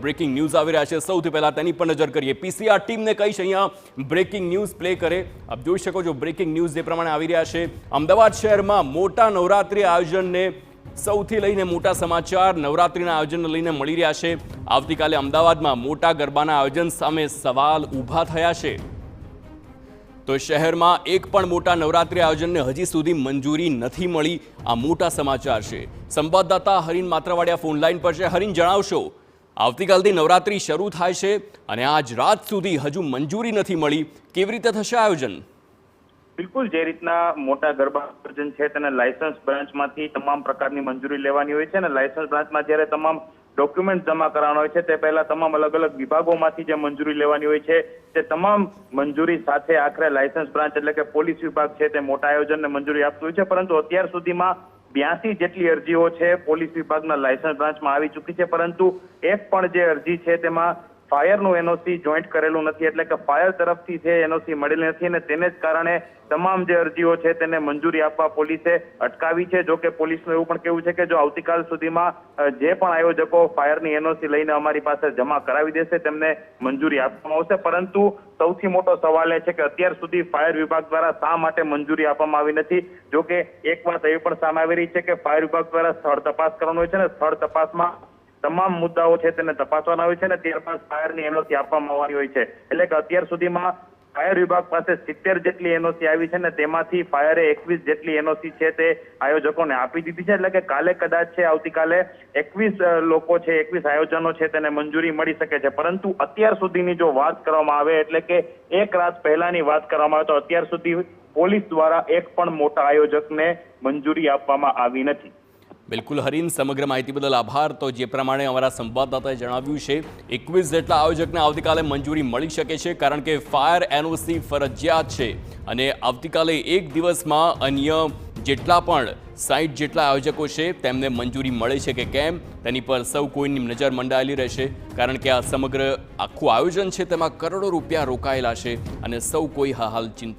Breaking news આવી રહ્યા છે। સૌથી પહેલા તેની પર નજર કરીએ। પીસીઆર ટીમને કહીશ અહીંયા બ્રેકિંગ ન્યૂઝ પ્લે કરે। આપ જોઈ શકો છો બ્રેકિંગ ન્યૂઝ જે પ્રમાણે આવી રહ્યા છે। અમદાવાદ શહેરમાં મોટા નવરાત્રી આયોજનને સૌથી લઈને મોટા સમાચાર નવરાત્રીના આયોજનને લઈને મળી રહ્યા છે। આવતીકાલે અમદાવાદમાં મોટા ગરબાના આયોજન સામે સવાલ ઊભા થયા છે। તો શહેરમાં એક પણ મોટા નવરાત્રી આયોજનને હજી સુધી મંજૂરી નથી મળી। આ મોટા સમાચાર છે। સંવાદદાતા હરીન માત્રાવાડિયા ફોન લાઈન પર છે। હરીન, જણાવશો, આવતીકાલથી નવરાત્રી શરૂ થાય છે અને આજ રાત સુધી હજુ મંજૂરી નથી મળી, કેવી રીતે થશે આયોજન? બિલકુલ, જે રીતના મોટા ગરબા આયોજન છે તેને લાયસન્સ બ્રાન્ચમાંથી તમામ પ્રકારની મંજૂરી લેવાની હોય છે અને લાયસન્સ બ્રાન્ચમાં જ્યારે તમામ ડોક્યુમેન્ટ જમા કરવાના હોય છે તે પહેલા તમામ અલગ અલગ વિભાગોમાંથી જે મંજૂરી લેવાની હોય છે તે તમામ મંજૂરી સાથે આખરે લાયસન્સ બ્રાન્ચ એટલે કે પોલીસ વિભાગ છે તે મોટા આયોજનને મંજૂરી આપતું હોય છે। પરંતુ અત્યાર સુધીમાં 82 જેટલી અરજીઓ છે પોલીસ વિભાગના લાયસન્સ બ્રાન્ચમાં આવી ચૂકી છે, પરંતુ એક પણ જે અરજી છે તેમાં ફાયરનું એનઓસી જોઈન્ટ કરેલું નથી, એટલે કે ફાયર તરફથી છે એનઓસી મળેલી નથી અને તેને જ કારણે તમામ જે અરજીઓ છે તેને મંજૂરી આપવા પોલીસે અટકાવી છે। જો કે પોલીસનું એવું પણ કહેવું છે કે જો આવતીકાલ સુધીમાં જે પણ આયોજકો ફાયરની એનઓસી લઈને અમારી પાસે જમા કરાવી દેશે તેમને મંજૂરી આપવામાં આવશે। પરંતુ સૌથી મોટો સવાલ એ છે કે અત્યાર સુધી ફાયર વિભાગ દ્વારા શા માટે મંજૂરી આપવામાં આવી નથી। જો કે એક વાત એવી પણ સામે આવી રહી છે કે ફાયર વિભાગ દ્વારા સ્થળ તપાસ કરવાનું હોય છે ને સ્થળ તપાસમાં તમામ મુદ્દાઓ છે તેને તપાસવાના હોય છે ને ત્યારબાદ ફાયરની એનઓસી આપવામાં આવવાની હોય છે। એટલે કે અત્યાર સુધીમાં ફાયર વિભાગ પાસે 70 જેટલી એનઓસી આવી છે ને તેમાંથી ફાયરે 21 જેટલી એનઓસી છે તે આયોજકોને આપી દીધી છે। એટલે કે કાલે કદાચ છે આવતીકાલે 21 લોકો છે 21 આયોજનો છે તેને મંજૂરી મળી શકે છે। પરંતુ અત્યાર સુધીની જો વાત કરવામાં આવે એટલે કે એક રાત પહેલાની વાત કરવામાં આવે તો અત્યાર સુધી પોલીસ દ્વારા એક પણ મોટા આયોજકને મંજૂરી આપવામાં આવી નથી। બિલકુલ હરીન, સમગ્ર માહિતી બદલ આભાર। તો જે પ્રમાણે અમારા સંવાદદાતાએ જણાવ્યું છે 21 જેટલા આયોજકને આવતીકાલે મંજૂરી મળી શકે છે, કારણ કે ફાયર એનઓસી ફરજિયાત છે અને આવતીકાલે એક દિવસમાં અન્ય જેટલા પણ 60 જેટલા આયોજકો છે તેમને મંજૂરી મળે છે કે કેમ તેની પર સૌ કોઈની નજર મંડાયેલી રહેશે, કારણ કે આ સમગ્ર આખું આયોજન છે તેમાં કરોડો રૂપિયા રોકાયેલા છે અને સૌ કોઈ હાલ ચિંતા